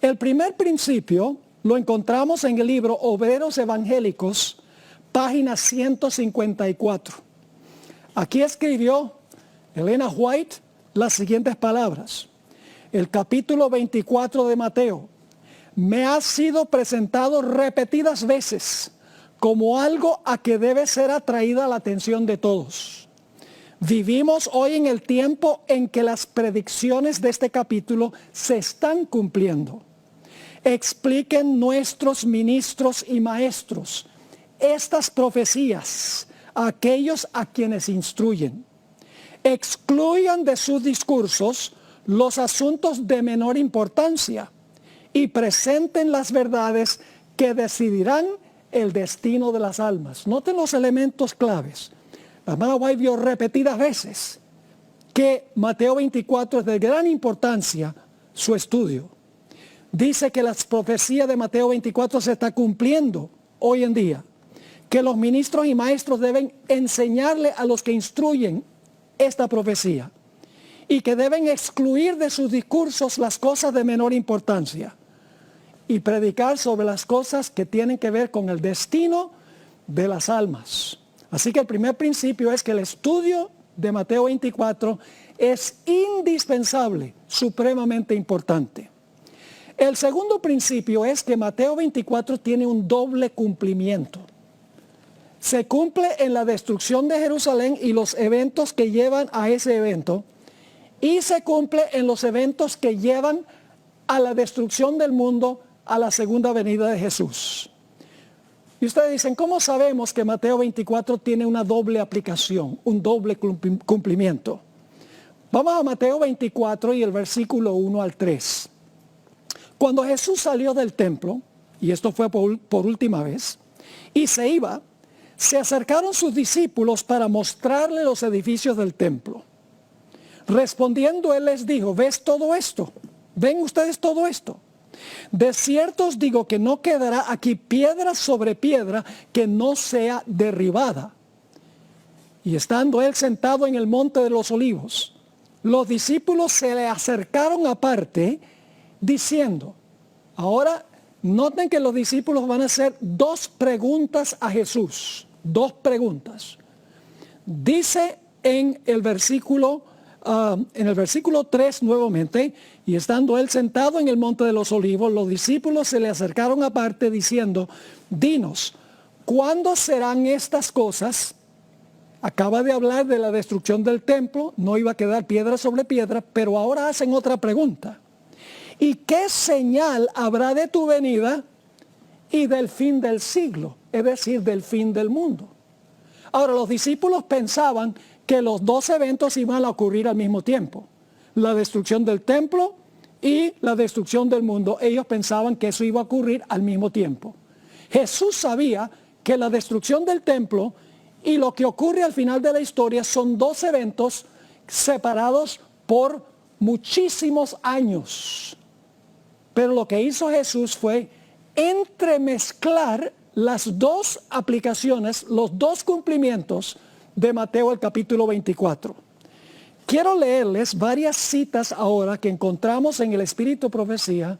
El primer principio lo encontramos en el libro Obreros Evangélicos, página 154. Aquí escribió Elena White las siguientes palabras. El capítulo 24 de Mateo me ha sido presentado repetidas veces como algo a que debe ser atraída la atención de todos. Vivimos hoy en el tiempo en que las predicciones de este capítulo se están cumpliendo. Expliquen nuestros ministros y maestros estas profecías a aquellos a quienes instruyen. Excluyan de sus discursos los asuntos de menor importancia y presenten las verdades que decidirán el destino de las almas. Noten los elementos claves. La hermana White vio repetidas veces que Mateo 24 es de gran importancia su estudio. Dice que las profecías de Mateo 24 se está cumpliendo hoy en día. Que los ministros y maestros deben enseñarle a los que instruyen esta profecía. Y que deben excluir de sus discursos las cosas de menor importancia. Y predicar sobre las cosas que tienen que ver con el destino de las almas. Así que el primer principio es que el estudio de Mateo 24 es indispensable, supremamente importante. El segundo principio es que Mateo 24 tiene un doble cumplimiento. Se cumple en la destrucción de Jerusalén y los eventos que llevan a ese evento, y se cumple en los eventos que llevan a la destrucción del mundo, a la segunda venida de Jesús. Y ustedes dicen, ¿cómo sabemos que Mateo 24 tiene una doble aplicación, un doble cumplimiento? Vamos a Mateo 24 y el versículo 1 al 3. Cuando Jesús salió del templo, y esto fue por última vez, y se iba, se acercaron sus discípulos para mostrarle los edificios del templo. Respondiendo él les dijo, ¿ves todo esto? ¿Ven ustedes todo esto? De cierto os digo que no quedará aquí piedra sobre piedra que no sea derribada. Y estando él sentado en el monte de los olivos, los discípulos se le acercaron aparte, diciendo, ahora noten que los discípulos van a hacer dos preguntas a Jesús, dos preguntas. Dice en el versículo 3 nuevamente, y estando él sentado en el monte de los olivos, los discípulos se le acercaron aparte diciendo, dinos, ¿cuándo serán estas cosas? Acaba de hablar de la destrucción del templo, no iba a quedar piedra sobre piedra, pero ahora hacen otra pregunta. ¿Y qué señal habrá de tu venida y del fin del siglo? Es decir, del fin del mundo. Ahora, los discípulos pensaban que los dos eventos iban a ocurrir al mismo tiempo. La destrucción del templo y la destrucción del mundo. Ellos pensaban que eso iba a ocurrir al mismo tiempo. Jesús sabía que la destrucción del templo y lo que ocurre al final de la historia son dos eventos separados por muchísimos años. Pero lo que hizo Jesús fue entremezclar las dos aplicaciones, los dos cumplimientos de Mateo el capítulo 24. Quiero leerles varias citas ahora que encontramos en el Espíritu Profecía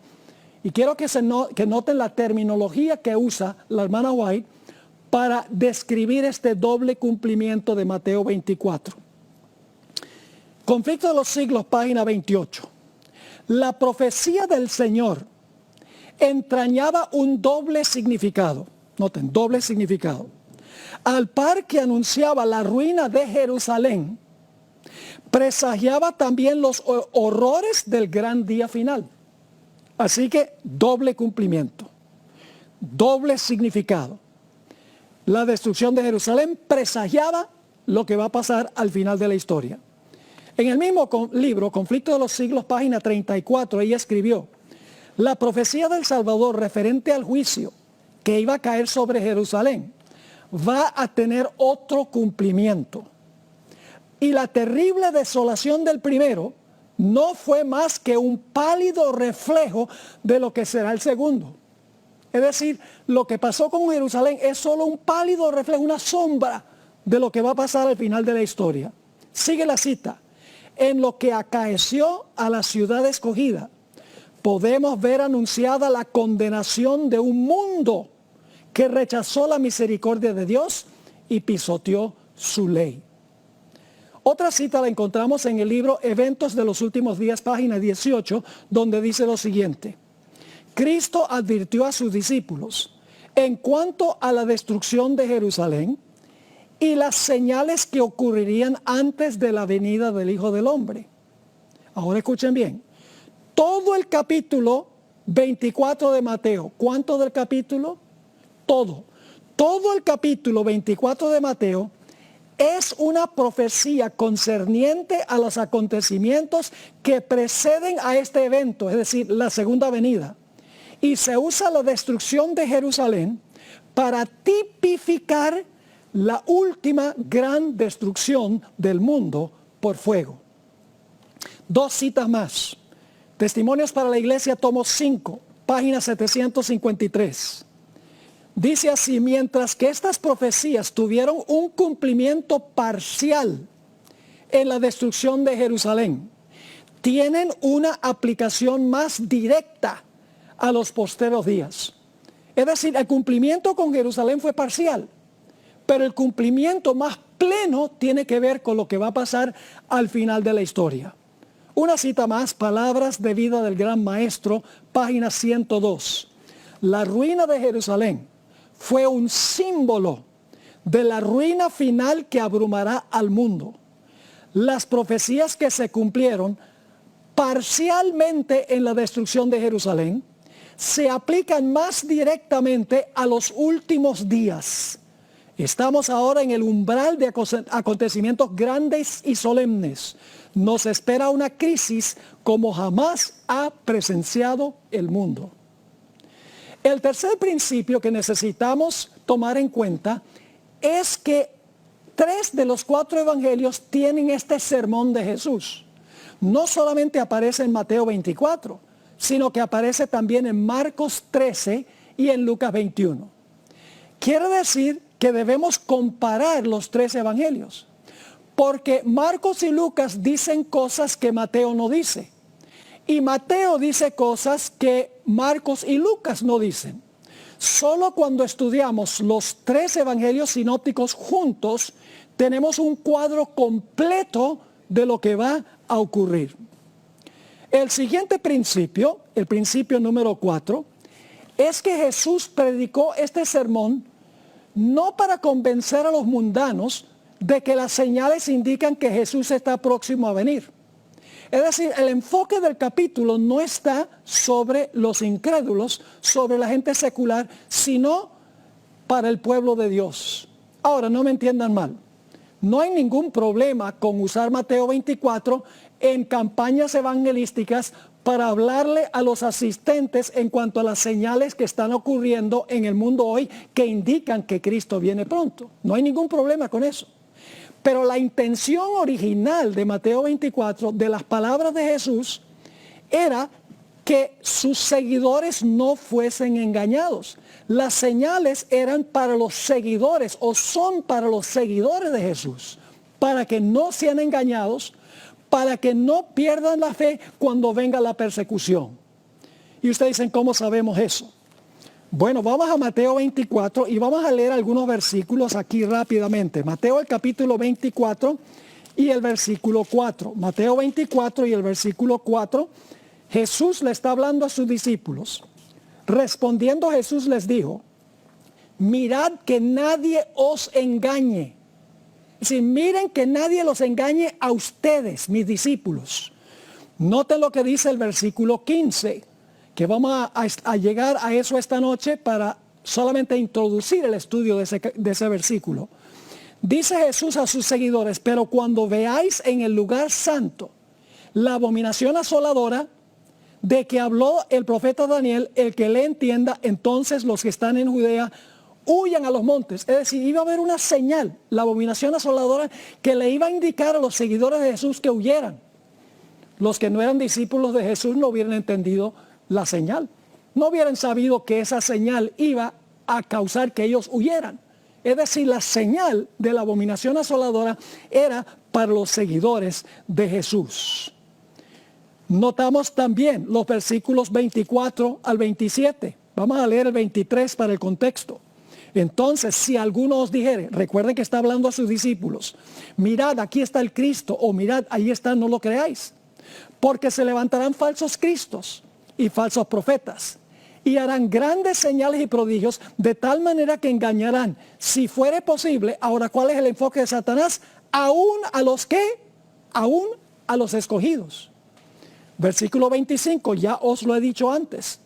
y quiero que noten la terminología que usa la hermana White para describir este doble cumplimiento de Mateo 24. Conflicto de los siglos, página 28. La profecía del Señor entrañaba un doble significado. Noten, doble significado. Al par que anunciaba la ruina de Jerusalén, presagiaba también los horrores del gran día final. Así que doble cumplimiento, doble significado. La destrucción de Jerusalén presagiaba lo que va a pasar al final de la historia. En el mismo libro, Conflicto de los Siglos, página 34, ella escribió, la profecía del Salvador referente al juicio que iba a caer sobre Jerusalén va a tener otro cumplimiento. Y la terrible desolación del primero no fue más que un pálido reflejo de lo que será el segundo. Es decir, lo que pasó con Jerusalén es solo un pálido reflejo, una sombra de lo que va a pasar al final de la historia. Sigue la cita. En lo que acaeció a la ciudad escogida, podemos ver anunciada la condenación de un mundo que rechazó la misericordia de Dios y pisoteó su ley. Otra cita la encontramos en el libro Eventos de los Últimos Días, página 18, donde dice lo siguiente: Cristo advirtió a sus discípulos en cuanto a la destrucción de Jerusalén y las señales que ocurrirían antes de la venida del Hijo del Hombre. Ahora escuchen bien. Todo el capítulo 24 de Mateo. ¿Cuánto del capítulo? Todo. Todo el capítulo 24 de Mateo es una profecía concerniente a los acontecimientos que preceden a este evento, es decir, la segunda venida. Y se usa la destrucción de Jerusalén para tipificar la última gran destrucción del mundo por fuego. Dos citas más. Testimonios para la Iglesia, tomo 5, página 753. Dice así: mientras que estas profecías tuvieron un cumplimiento parcial en la destrucción de Jerusalén, tienen una aplicación más directa a los posteros días. Es decir, el cumplimiento con Jerusalén fue parcial, pero el cumplimiento más pleno tiene que ver con lo que va a pasar al final de la historia. Una cita más, Palabras de Vida del Gran Maestro, página 102. La ruina de Jerusalén fue un símbolo de la ruina final que abrumará al mundo. Las profecías que se cumplieron parcialmente en la destrucción de Jerusalén se aplican más directamente a los últimos días. Estamos ahora en el umbral de acontecimientos grandes y solemnes. Nos espera una crisis como jamás ha presenciado el mundo. El tercer principio que necesitamos tomar en cuenta es que 3 de los 4 evangelios tienen este sermón de Jesús. No solamente aparece en Mateo 24, sino que aparece también en Marcos 13 y en Lucas 21. Quiere decir que debemos comparar los 3 evangelios, porque Marcos y Lucas dicen cosas que Mateo no dice, y Mateo dice cosas que Marcos y Lucas no dicen. Solo cuando estudiamos los 3 evangelios sinópticos juntos, tenemos un cuadro completo de lo que va a ocurrir. El siguiente principio, el principio número 4, es que Jesús predicó este sermón no para convencer a los mundanos de que las señales indican que Jesús está próximo a venir. Es decir, el enfoque del capítulo no está sobre los incrédulos, sobre la gente secular, sino para el pueblo de Dios. Ahora, no me entiendan mal. No hay ningún problema con usar Mateo 24 en campañas evangelísticas para hablarle a los asistentes en cuanto a las señales que están ocurriendo en el mundo hoy que indican que Cristo viene pronto. No hay ningún problema con eso. Pero la intención original de Mateo 24, de las palabras de Jesús, era que sus seguidores no fuesen engañados. Las señales eran para los seguidores, o son para los seguidores de Jesús, para que no sean engañados, para que no pierdan la fe cuando venga la persecución. Y ustedes dicen, ¿cómo sabemos eso? Bueno, vamos a Mateo 24 y vamos a leer algunos versículos aquí rápidamente. Mateo el capítulo 24 y el versículo 4. Mateo 24 y el versículo 4. Jesús le está hablando a sus discípulos. Respondiendo Jesús les dijo: mirad que nadie os engañe. Es decir, miren que nadie los engañe a ustedes, mis discípulos. Noten lo que dice el versículo 15. Que vamos a llegar a eso esta noche para solamente introducir el estudio de ese versículo. Dice Jesús a sus seguidores: pero cuando veáis en el lugar santo la abominación asoladora de que habló el profeta Daniel, el que le entienda, entonces los que están en Judea huyan a los montes. Es decir, iba a haber una señal, la abominación asoladora, que le iba a indicar a los seguidores de Jesús que huyeran. Los que no eran discípulos de Jesús no hubieran entendido la señal. No hubieran sabido que esa señal iba a causar que ellos huyeran. Es decir, la señal de la abominación asoladora era para los seguidores de Jesús. Notamos también los versículos 24 al 27. Vamos a leer el 23 para el contexto. Entonces, si alguno os dijere, recuerden que está hablando a sus discípulos, mirad, aquí está el Cristo, o mirad, ahí está, no lo creáis. Porque se levantarán falsos cristos y falsos profetas, y harán grandes señales y prodigios, de tal manera que engañarán, si fuere posible. Ahora, ¿cuál es el enfoque de Satanás? Aún a los que, aún a los escogidos. Versículo 25, ya os lo he dicho antes.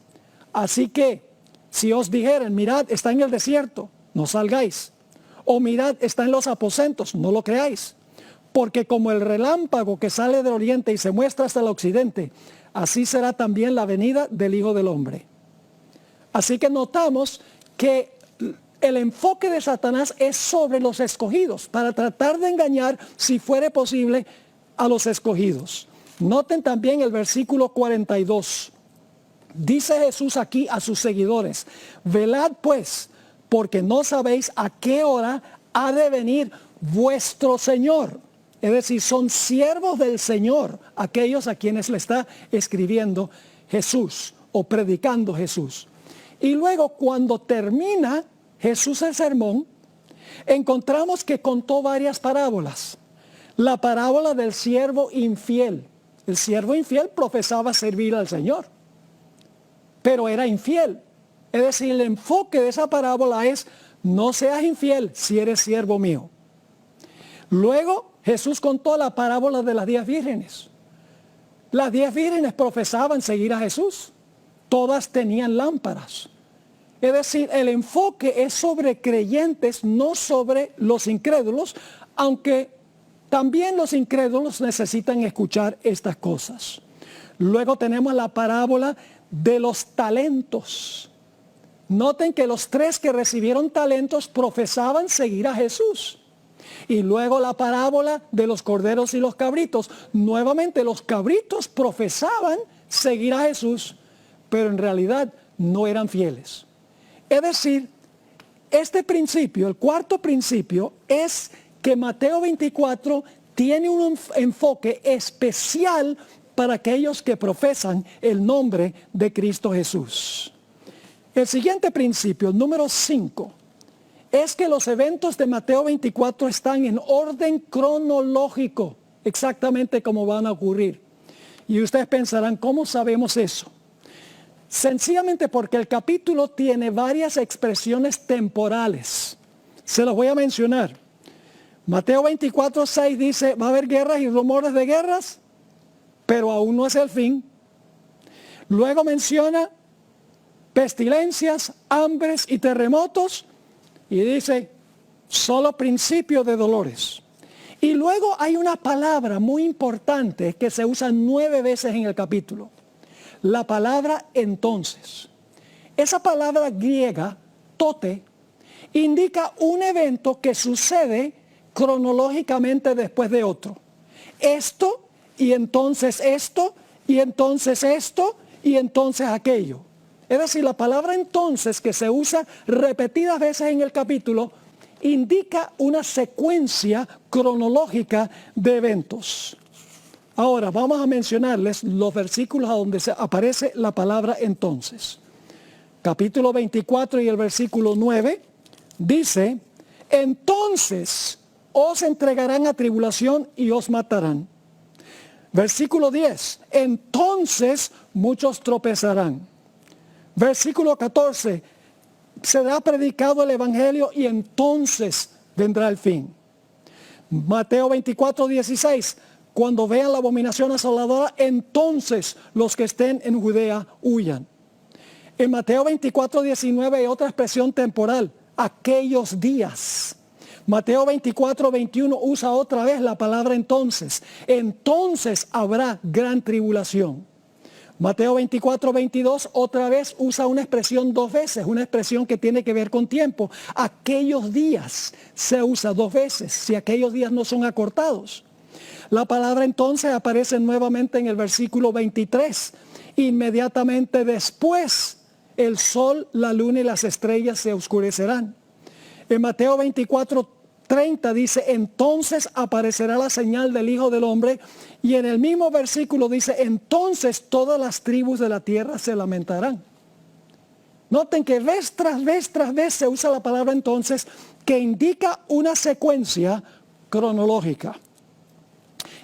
Así que, si os dijeren, mirad, está en el desierto, no salgáis. O mirad, está en los aposentos, no lo creáis. Porque como el relámpago que sale del oriente y se muestra hasta el occidente, así será también la venida del Hijo del Hombre. Así que notamos que el enfoque de Satanás es sobre los escogidos, para tratar de engañar, si fuere posible, a los escogidos. Noten también el versículo 42. Dice Jesús aquí a sus seguidores, velad pues, porque no sabéis a qué hora ha de venir vuestro Señor. Es decir, son siervos del Señor, aquellos a quienes le está escribiendo Jesús o predicando Jesús. Y luego, cuando termina Jesús el sermón, encontramos que contó varias parábolas. La parábola del siervo infiel. El siervo infiel profesaba servir al Señor, pero era infiel. Es decir, el enfoque de esa parábola es, no seas infiel si eres siervo mío. Luego Jesús contó la parábola de las 10 vírgenes. Las 10 vírgenes profesaban seguir a Jesús. Todas tenían lámparas. Es decir, el enfoque es sobre creyentes, no sobre los incrédulos, aunque también los incrédulos necesitan escuchar estas cosas. Luego tenemos la parábola de los talentos. Noten que los 3 que recibieron talentos profesaban seguir a Jesús. Y luego la parábola de los corderos y los cabritos. Nuevamente los cabritos profesaban seguir a Jesús, pero en realidad no eran fieles. Es decir, este principio, el cuarto principio, es que Mateo 24 tiene un enfoque especial para aquellos que profesan el nombre de Cristo Jesús. El siguiente principio, número 5, es que los eventos de Mateo 24 están en orden cronológico, exactamente como van a ocurrir. Y ustedes pensarán, ¿cómo sabemos eso? Sencillamente porque el capítulo tiene varias expresiones temporales. Se los voy a mencionar. Mateo 24:6 dice, va a haber guerras y rumores de guerras, pero aún no es el fin. Luego menciona pestilencias, hambres y terremotos, y dice, solo principio de dolores. Y luego hay una palabra muy importante que se usa 9 veces en el capítulo. La palabra entonces. Esa palabra griega, tote, indica un evento que sucede cronológicamente después de otro. Esto, y entonces esto, y entonces esto, y entonces aquello. Es decir, la palabra entonces, que se usa repetidas veces en el capítulo, indica una secuencia cronológica de eventos. Ahora vamos a mencionarles los versículos a donde aparece la palabra entonces. Capítulo 24 y el versículo 9 dice, entonces os entregarán a tribulación y os matarán. Versículo 10, entonces muchos tropezarán. Versículo 14, será predicado el evangelio y entonces vendrá el fin. Mateo 24:16, cuando vean la abominación asoladora, entonces los que estén en Judea huyan. En Mateo 24:19 hay otra expresión temporal, aquellos días. Mateo 24:21 usa otra vez la palabra entonces. Entonces habrá gran tribulación. Mateo 24:22 otra vez usa una expresión 2 veces, una expresión que tiene que ver con tiempo. Aquellos días se usa 2 veces, si aquellos días no son acortados. La palabra entonces aparece nuevamente en el versículo 23. Inmediatamente después, el sol, la luna y las estrellas se oscurecerán. En Mateo 24, 30 dice, entonces aparecerá la señal del Hijo del Hombre. Y en el mismo versículo dice, entonces todas las tribus de la tierra se lamentarán. Noten que vez tras vez tras vez se usa la palabra entonces, que indica una secuencia cronológica.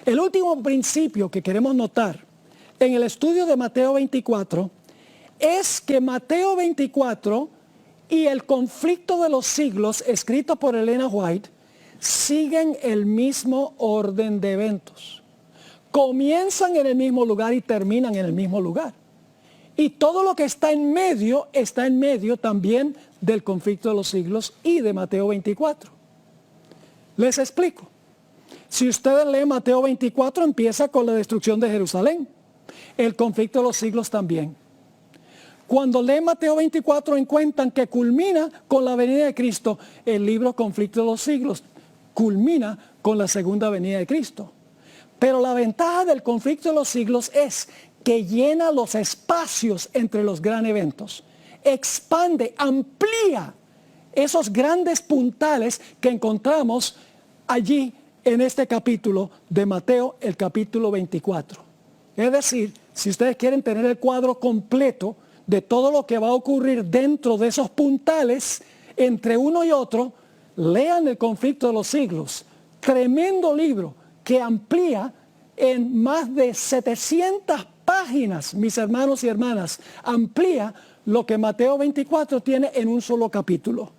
El último principio que queremos notar en el estudio de Mateo 24 es que Mateo 24 y el conflicto de los siglos, escrito por Elena White, siguen el mismo orden de eventos. Comienzan en el mismo lugar y terminan en el mismo lugar. Y todo lo que está en medio también del conflicto de los siglos y de Mateo 24. Les explico. Si ustedes leen Mateo 24, empieza con la destrucción de Jerusalén. El conflicto de los siglos también. Cuando leen Mateo 24 encuentran que culmina con la venida de Cristo. El libro Conflicto de los siglos culmina con la segunda venida de Cristo. Pero la ventaja del conflicto de los siglos es que llena los espacios entre los grandes eventos. Expande, amplía esos grandes puntales que encontramos allí en este capítulo de Mateo, el capítulo 24. Es decir, si ustedes quieren tener el cuadro completo de todo lo que va a ocurrir dentro de esos puntales, entre uno y otro, lean el conflicto de los siglos. Tremendo libro que amplía en más de 700 páginas, mis hermanos y hermanas, amplía lo que Mateo 24 tiene en un solo capítulo.